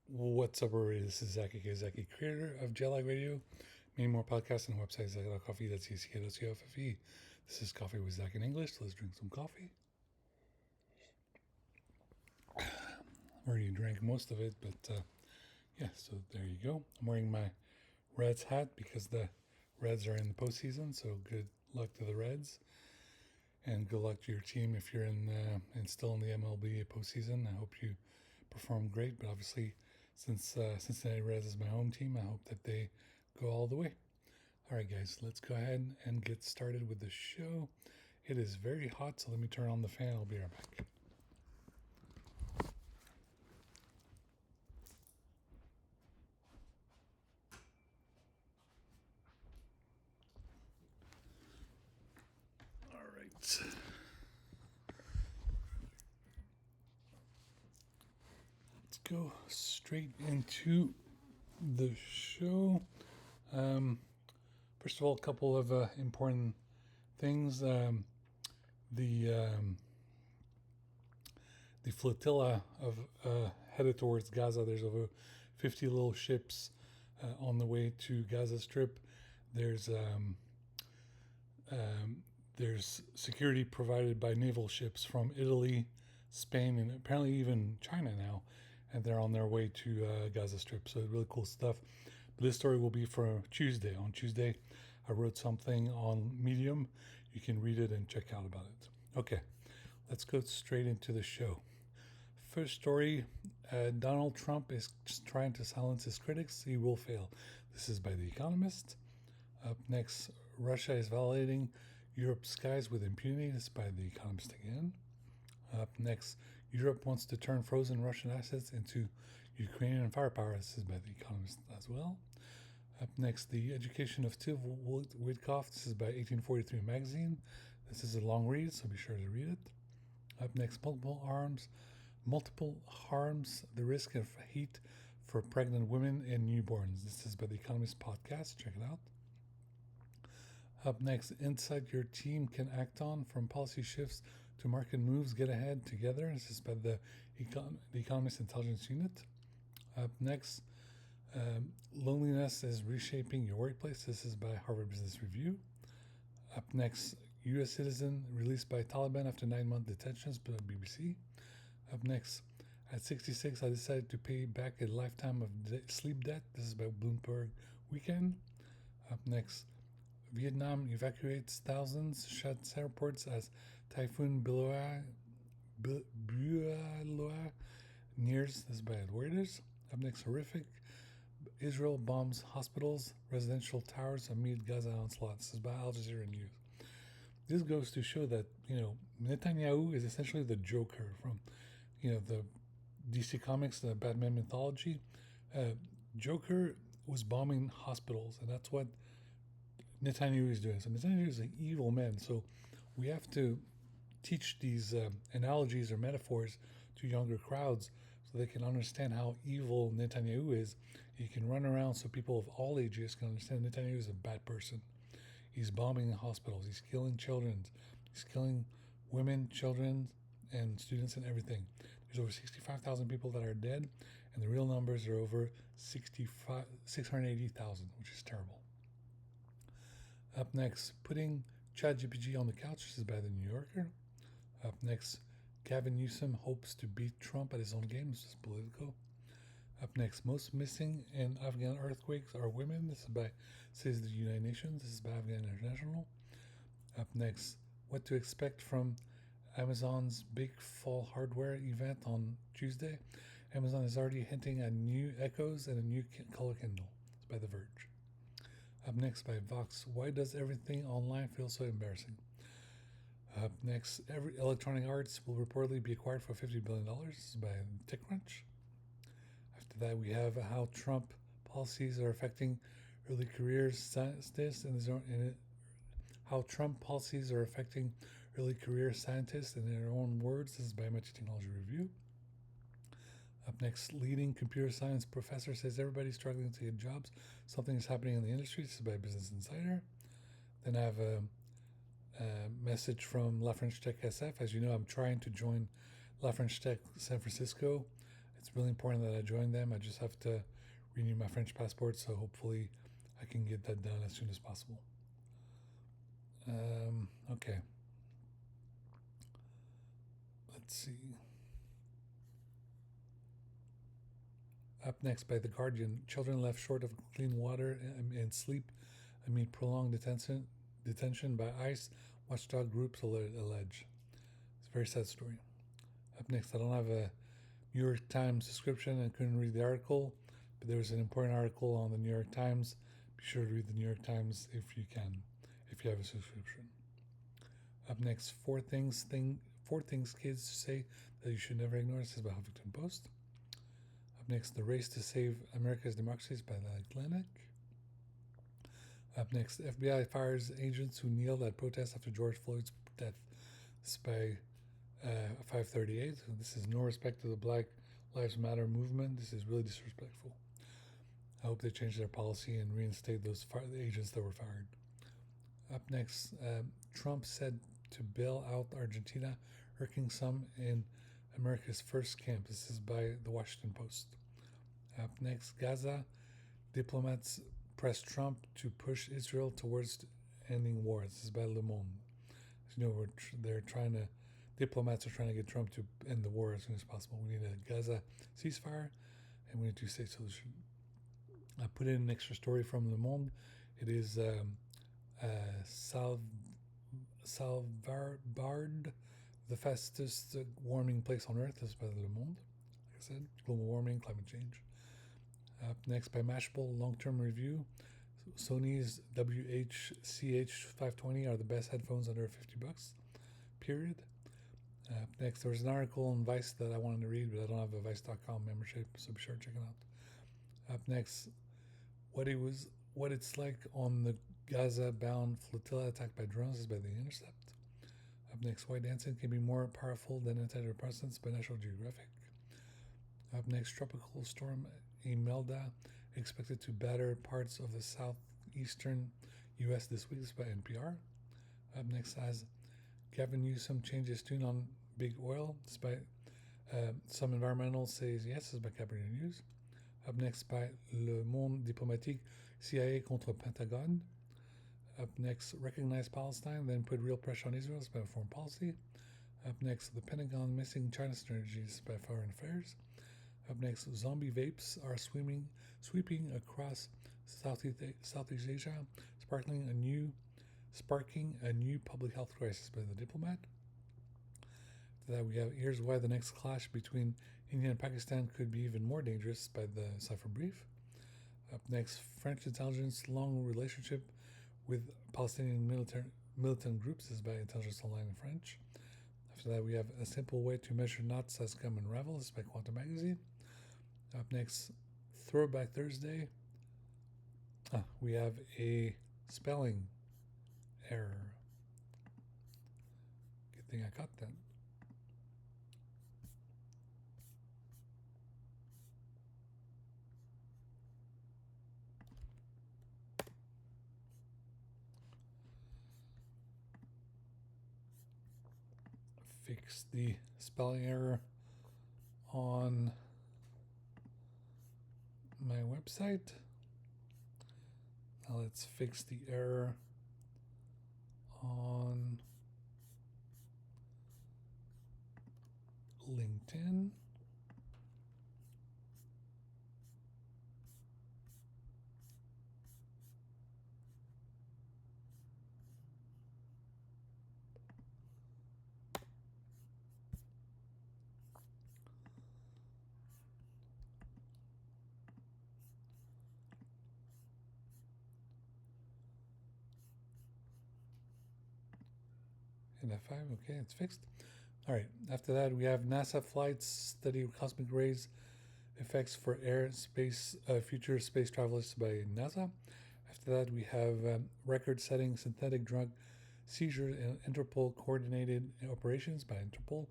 What's up, everybody? This is Zack, Zack, creator of Jellag Radio. Many more podcasts and websites, Zack.coffee, that's ZCK.COFFE. This is Coffee with Zack in English. Let's drink some coffee. I already drank most of it, but yeah, so there you go. I'm wearing my Reds hat because the Reds are in the postseason, so good luck to the Reds. And good luck to your team if you're in and still in the MLB postseason. I hope you perform great, but obviously, since Cincinnati Reds is my home team, I hope that they go all the way. All right, guys, let's go ahead and get started with the show. It is very hot, so let me turn on the fan. I'll be right back. All right. Let's go straight into the show. First of all, a couple of important things. The the flotilla of headed towards Gaza. There's over 50 little ships on the way to Gaza Strip. There's there's security provided by naval ships from Italy, Spain, and apparently even China now, and they're on their way to Gaza Strip. So really cool stuff. But this story will be for Tuesday. On Tuesday, I wrote something on Medium. You can read it and check out about it. Okay, let's go straight into the show. First story, Donald Trump is trying to silence his critics. He will fail. This is by The Economist. Up next, Russia is violating Europe's skies with impunity. This is by The Economist again. Up next, Europe wants to turn frozen Russian assets into Ukrainian firepower. This is by The Economist as well. Up next, The Education of Tiv Witkoff. This is by 1843 Magazine. This is a long read, so be sure to read it. Up next, multiple harms, the risk of heat for pregnant women and newborns. This is by The Economist podcast. Check it out. Up next, insight your team can act on, from policy shifts to market moves. Get ahead together. This is by the Economist Intelligence Unit. Up next, loneliness is reshaping your workplace. This is by Harvard Business Review. Up next, U.S. citizen released by Taliban after 9-month detentions by BBC. Up next, at 66, I decided to pay back a lifetime of sleep debt. This is by Bloomberg Weekend. Up next, Vietnam evacuates thousands, shuts airports as Typhoon Beulah nears. This is by Reuters. Up next, horrific. Israel bombs hospitals, residential towers amid Gaza onslaught. This is by Al Jazeera News. This goes to show that, Netanyahu is essentially the Joker from, the DC Comics, the Batman mythology. Joker was bombing hospitals, and that's what Netanyahu is doing. So Netanyahu is an evil man. So we have to teach these analogies or metaphors to younger crowds so they can understand how evil Netanyahu is. He can run around so people of all ages can understand Netanyahu is a bad person. He's bombing hospitals. He's killing children. He's killing women, children, and students and everything. There's over 65,000 people that are dead, and the real numbers are over 680,000, which is terrible. Up next, putting ChatGPT on the couch. This is by The New Yorker. Up next, Gavin Newsom hopes to beat Trump at his own game. This is Politico. Up next, most missing in Afghan earthquakes are women. This is by Says the United Nations. This is by Afghan International. Up next, what to expect from Amazon's big fall hardware event on Tuesday. Amazon is already hinting at new Echoes and a new color Kindle. It's by The Verge. Up next, by Vox, why does everything online feel so embarrassing? Up next, every Electronic Arts will reportedly be acquired for $50 billion. This is by TechCrunch. After that, we have how Trump policies are affecting early career scientists and how Trump policies are affecting early career scientists in their own words. This is by MIT Technology Review. Up next, leading computer science professor says everybody's struggling to get jobs. Something is happening in the industry. This is by Business Insider. Then I have a message from La French Tech SF. As you know, I'm trying to join La French Tech San Francisco. It's really important that I join them. I just have to renew my French passport, so hopefully I can get that done as soon as possible. Okay. Let's see. Up next by The Guardian, children left short of clean water and sleep amid prolonged detention by ICE, watchdog groups allege. It's a very sad story. Up next, I don't have a New York Times subscription and couldn't read the article, but there was an important article on the New York Times. Be sure to read the New York Times if you can, if you have a subscription. Up next, four things kids say that you should never ignore. This is by Huffington Post. Up next, The Race to Save America's Democracies by The Atlantic. Up next, FBI fires agents who kneeled at protests after George Floyd's death. This is by 538. This is no respect to the Black Lives Matter movement. This is really disrespectful. I hope they change their policy and reinstate those agents that were fired. Up next, Trump said to bail out Argentina, irking some in America's first camp. This is by the Washington Post. Up next, Gaza diplomats press Trump to push Israel towards ending war. This is by Le Monde. As you know, diplomats are trying to get Trump to end the war as soon as possible. We need a Gaza ceasefire, and we need a two-state solution. I put in an extra story from Le Monde. It is Svalbard, the fastest warming place on Earth. This is by Le Monde. Like I said, global warming, climate change. Up next by Mashable, long-term review. Sony's WH-CH520 are the best headphones under $50. Period. Up next, there was an article on Vice that I wanted to read, but I don't have a Vice.com membership, so be sure to check it out. Up next, what it's like on the Gaza-bound flotilla attacked by drones is by The Intercept. Up next, why dancing can be more powerful than antidepressants by National Geographic. Up next, tropical storm Imelda expected to batter parts of the southeastern U.S. this week. This is by NPR. Up next, as Gavin Newsom changes tune on big oil. This is by some environmental says yes. This is by Cabernet News. Up next by Le Monde Diplomatique, CIA contre Pentagon. Up next, recognize Palestine, then put real pressure on Israel. This is by Foreign Policy. Up next, the Pentagon missing China strategies by Foreign Affairs. Up next, zombie vapes are sweeping across Southeast Asia, sparking a new public health crisis by The Diplomat. After that, we have here's why the next clash between India and Pakistan could be even more dangerous by the Cipher Brief. Up next, French intelligence long relationship with Palestinian militant groups. This is by Intelligence Online in French. After that, we have a simple way to measure knots has come unraveled. This is by Quantum Magazine. Up next, Throwback Thursday. We have a spelling error. Good thing I caught that. Fix the spelling error on my website. Now let's fix the error on LinkedIn. And F5, okay, it's fixed. All right, after that, we have NASA flights study cosmic rays effects for future space travelers by NASA. After that, we have record-setting synthetic drug seizure and Interpol coordinated operations by Interpol.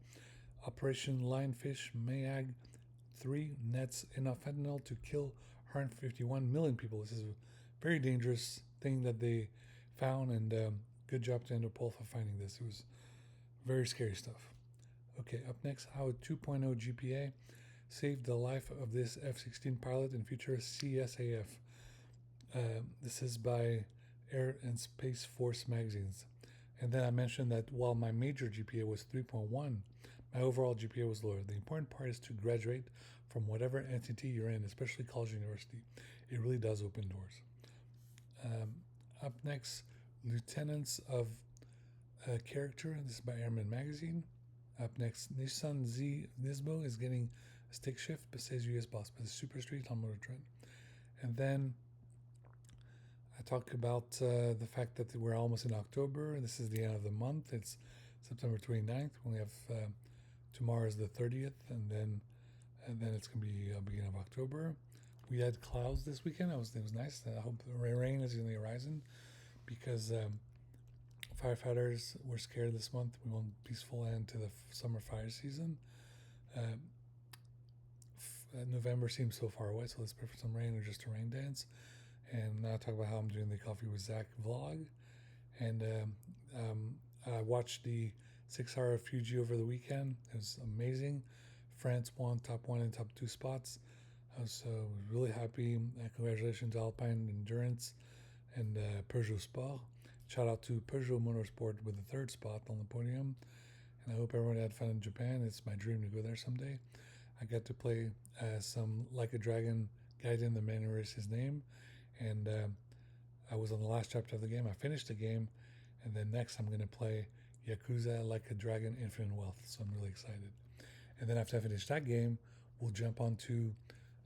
Operation Lionfish Mayag 3 nets enough fentanyl to kill 151 million people. This is a very dangerous thing that they found, and good job to Interpol for finding this. It was very scary stuff. Okay, up next, how a 2.0 GPA saved the life of this F-16 pilot in future CSAF. This is by Air and Space Force magazines. And then I mentioned that while my major GPA was 3.1, my overall GPA was lower. The important part is to graduate from whatever entity you're in, especially college or university. It really does open doors. Up next, Lieutenants of Character. This is by Airman Magazine. Up next, Nissan Z Nismo is getting a stick shift, but says US boss, but it's super street on Motor Trend. And then I talk about the fact that we're almost in October. This is the end of the month. It's September 29th. We have tomorrow is the 30th, and then it's gonna be beginning of October. We had clouds this weekend. It was nice. I hope the rain is in the horizon because firefighters were scared this month. We want a peaceful end to the summer fire season. November seems so far away, so let's pray for some rain or just a rain dance. And now I'll talk about how I'm doing the Coffee with Zack vlog. And I watched the 6-hour Fuji over the weekend. It was amazing. France won top 1 and top 2 spots. I was really happy. Congratulations to Alpine Endurance and Peugeot Sport. Shout out to Peugeot Motorsport with the 3rd spot on the podium. And I hope everyone had fun in Japan. It's my dream to go there someday. I got to play some Like a Dragon Gaiden, the man who erased his name. And I was on the last chapter of the game. I finished the game. And then next I'm going to play Yakuza Like a Dragon Infinite Wealth. So I'm really excited. And then after I finish that game, we'll jump onto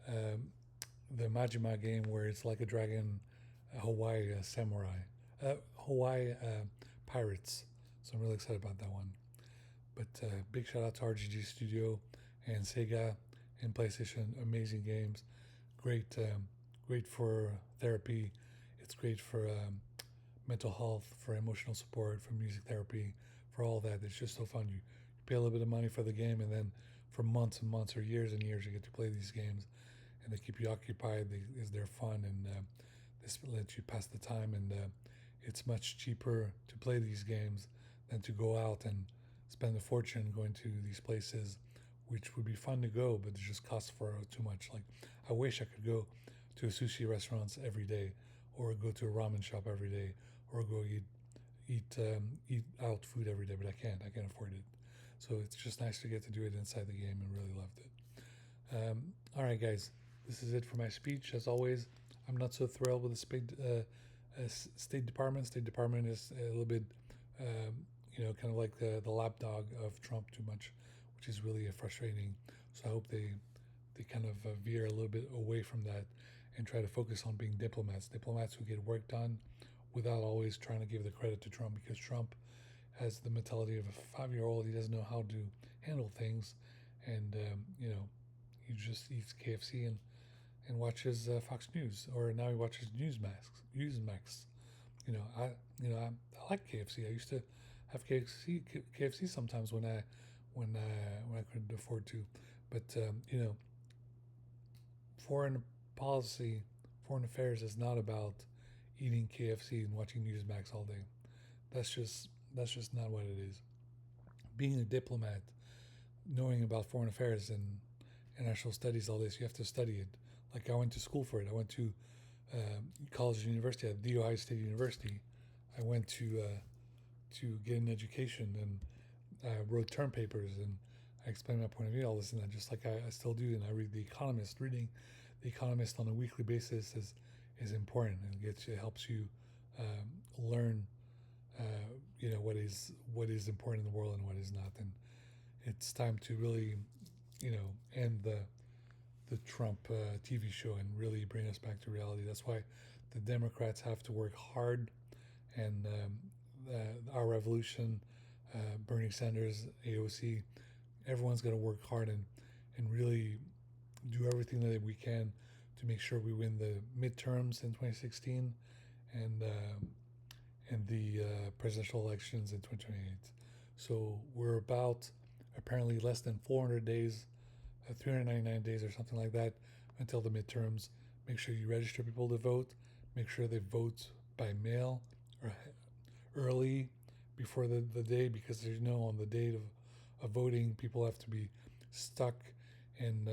the Majima game where it's Like a Dragon Hawaii Samurai. Hawaii Pirates. So I'm really excited about that one. But big shout out to RGG Studio and Sega and PlayStation. Amazing games. Great for therapy. It's great for mental health, for emotional support, for music therapy, for all that. It's just so fun. You pay a little bit of money for the game, and then for months and months or years and years you get to play these games, and they keep you occupied. They're fun, and this lets you pass the time, and it's much cheaper to play these games than to go out and spend a fortune going to these places, which would be fun to go, but it just costs for too much. Like, I wish I could go to a sushi restaurants every day, or go to a ramen shop every day, or go eat out food every day, but I can't afford it. So it's just nice to get to do it inside the game, and really loved it. All right, guys, this is it for my speech. As always, I'm not so thrilled with the State Department. State Department is a little bit, kind of like the lapdog of Trump too much, which is really frustrating. So I hope they kind of veer a little bit away from that and try to focus on being diplomats who get work done without always trying to give the credit to Trump, because Trump has the mentality of a 5-year-old. He doesn't know how to handle things, and he just eats KFC and watches Fox News, or now he watches Newsmax. I like KFC. I used to have KFC sometimes when I could afford to, but foreign policy, foreign affairs is not about eating KFC and watching Newsmax all day. That's just not what it is. Being a diplomat, knowing about foreign affairs and international studies, all this, you have to study it. Like, I went to school for it. I went to college and university at The Ohio State University. I went to get an education, and I wrote term papers, and I explained my point of view, all this and that, just like I still do. And I read The Economist. Reading The Economist on a weekly basis is important, and it helps you learn what is important in the world and what is not. And it's time to really end the Trump TV show and really bring us back to reality. That's why the Democrats have to work hard, and our revolution, Bernie Sanders, AOC, everyone's got to work hard and really do everything that we can to make sure we win the midterms in 2016 and the presidential elections in 2028. So we're about apparently less than 400 days, 399 days or something like that until the midterms. Make sure you register people to vote. Make sure they vote by mail or early before the day, because on the date of voting, people have to be stuck and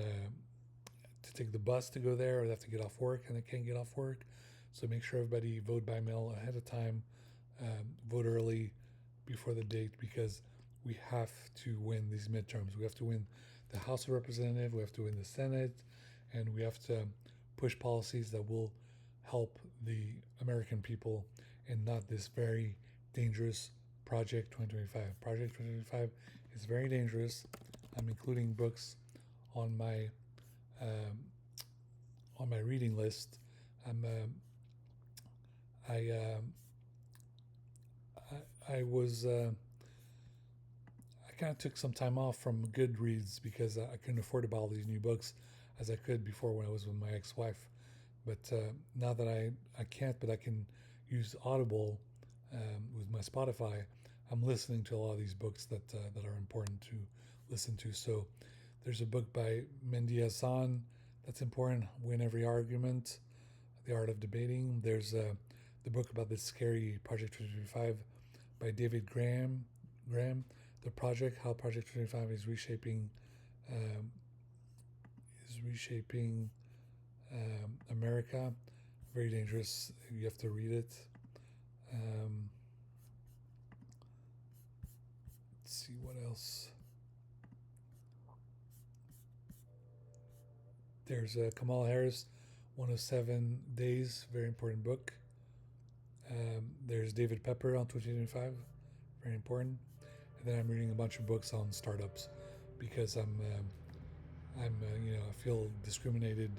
to take the bus to go there, or they have to get off work and they can't get off work. So make sure everybody vote by mail ahead of time, vote early before the date, because we have to win these midterms. We have to win the House of Representatives, we have to win the Senate, and we have to push policies that will help the American people and not this very dangerous Project 2025. Project 2025 is very dangerous. I'm including books on my um, reading list. I'm I, I was I kind of took some time off from Goodreads because I couldn't afford to buy all these new books as I could before when I was with my ex-wife. But now that I can't, but I can use Audible with my Spotify. I'm listening to a lot of these books that are important to listen to. So there's a book by Mendy Hassan that's important. Win Every Argument, The Art of Debating. There's the book about this scary Project 2025 by David Graham. The project, how Project 2025 is reshaping um, America. Very dangerous. You have to read it. Um, let's see what else. There's Kamala Harris, 107 Days, very important book. There's David Pepper on 2025, very important. And then I'm reading a bunch of books on startups because I feel discriminated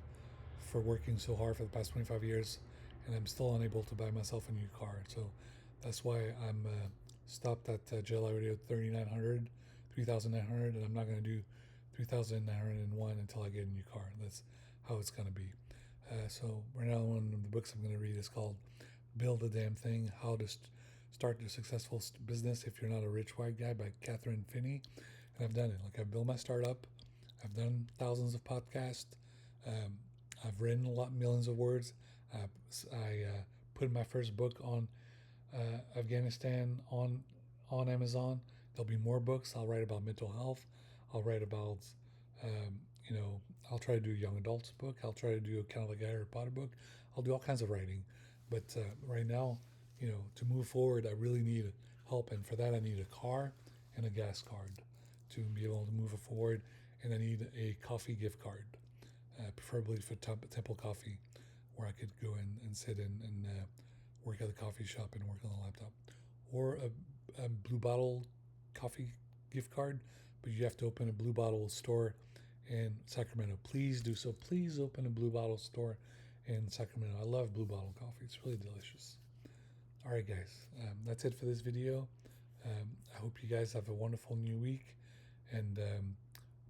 for working so hard for the past 25 years, and I'm still unable to buy myself a new car. So that's why I'm stopped at JLI Radio 3900, 3900, and I'm not going to do 3901 until I get a new car. That's how it's going to be. So right now, one of the books I'm going to read is called "Build the Damn Thing: How to Start Your Successful Business If You're Not a Rich White Guy" by Catherine Finney. And I've done it. Like, I've built my startup. I've done thousands of podcasts. Um, I've written millions of words. I put my first book on Afghanistan on Amazon. There'll be more books. I'll write about mental health. I'll write about, um, I'll try to do a young adults book. I'll try to do kind of like a Harry Potter book. I'll do all kinds of writing. But right now, to move forward, I really need help. And for that, I need a car and a gas card to be able to move it forward. And I need a coffee gift card, preferably for Temple Coffee, where I could go in and sit and work at the coffee shop and work on the laptop. Or a Blue Bottle coffee gift card, but you have to open a Blue Bottle store in Sacramento. Please do so. Please open a Blue Bottle store in Sacramento. I love Blue Bottle coffee. It's really delicious. All right, guys. That's it for this video. I hope you guys have a wonderful new week. And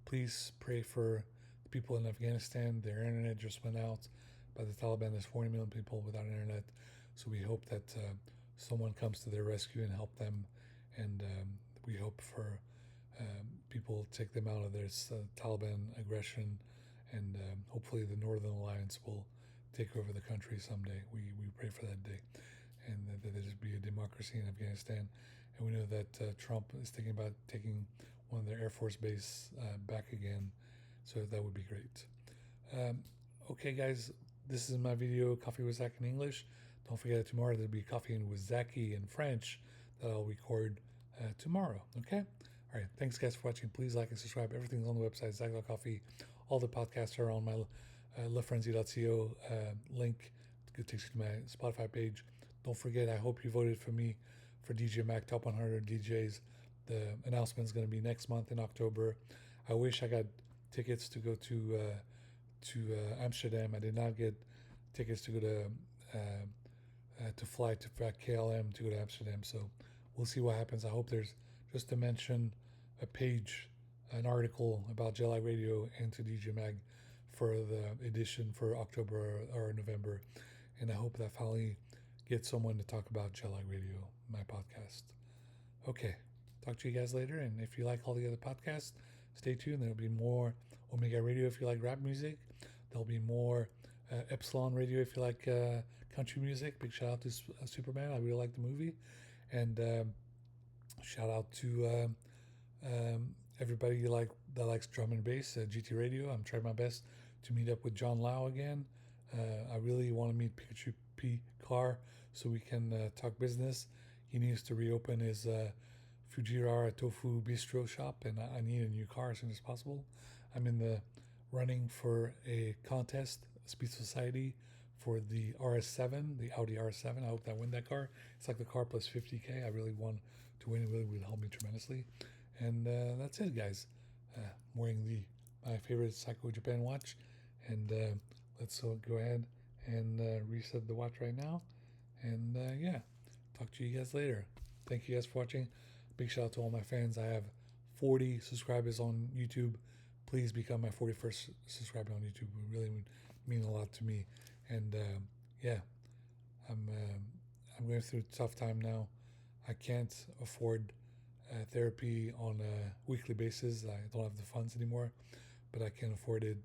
please pray for the people in Afghanistan. Their internet just went out by the Taliban. There's 40 million people without internet. So we hope that someone comes to their rescue and help them. And we hope for people take them out of this Taliban aggression. And hopefully the Northern Alliance will take over the country someday. We pray for that day. And that there just be a democracy in Afghanistan. And we know that Trump is thinking about taking one of their Air Force base back again. So that would be great. Okay, guys, this is my video, Coffee with Zack in English. Don't forget that tomorrow there'll be Coffee with Zacky in French that I'll record tomorrow. Okay? All right. Thanks, guys, for watching. Please like and subscribe. Everything's on the website, Zack.coffee. All the podcasts are on my lefrenzy.co link. It takes you to my Spotify page. Don't forget, I hope you voted for me for DJ Mac Top 100 DJs. The announcement is going to be next month in October. I wish I got tickets to go to Amsterdam. I did not get tickets to go to fly to KLM to go to Amsterdam. So we'll see what happens. I hope there's, just to mention, a page, an article about JLI Radio and to DJ Mag for the edition for October or November. And I hope that finally gets someone to talk about JLI Radio, my podcast. Okay. Talk to you guys later. And if you like all the other podcasts, stay tuned. There'll be more Omega Radio if you like rap music. There'll be more Epsilon Radio if you like country music. Big shout out to Superman. I really like the movie. And shout out to everybody like that likes drum and bass at GT Radio. I'm trying my best to meet up with John Lau again. I really want to meet Pikachu P. Carr so we can talk business. He needs to reopen his Fujiwara Tofu Bistro shop, and I need a new car as soon as possible. I'm in the running for a contest, Speed Society, for the RS7, the Audi RS7. I hope that I win that car. It's like the car plus 50K. I really want to win. It really would help me tremendously. And that's it, guys. I'm wearing my favorite Psycho Japan watch, and let's go ahead and reset the watch right now. And yeah, talk to you guys later. Thank you guys for watching. Big shout out to all my fans. I have 40 subscribers on YouTube. Please become my 41st subscriber on YouTube. It really would mean a lot to me. And yeah, I'm going through a tough time now. I can't afford therapy on a weekly basis. I don't have the funds anymore, but I can afford it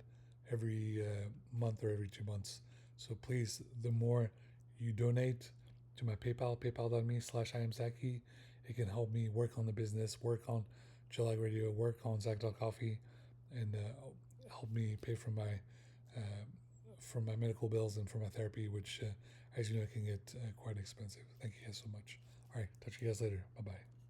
every month or every 2 months. So please, the more you donate to my PayPal, paypal.me/IamZacky, it can help me work on the business, work on July Radio, work on Zack.coffee, and help me pay for my medical bills and for my therapy, which, as you know, can get quite expensive. Thank you guys so much. All right, talk to you guys later. Bye bye.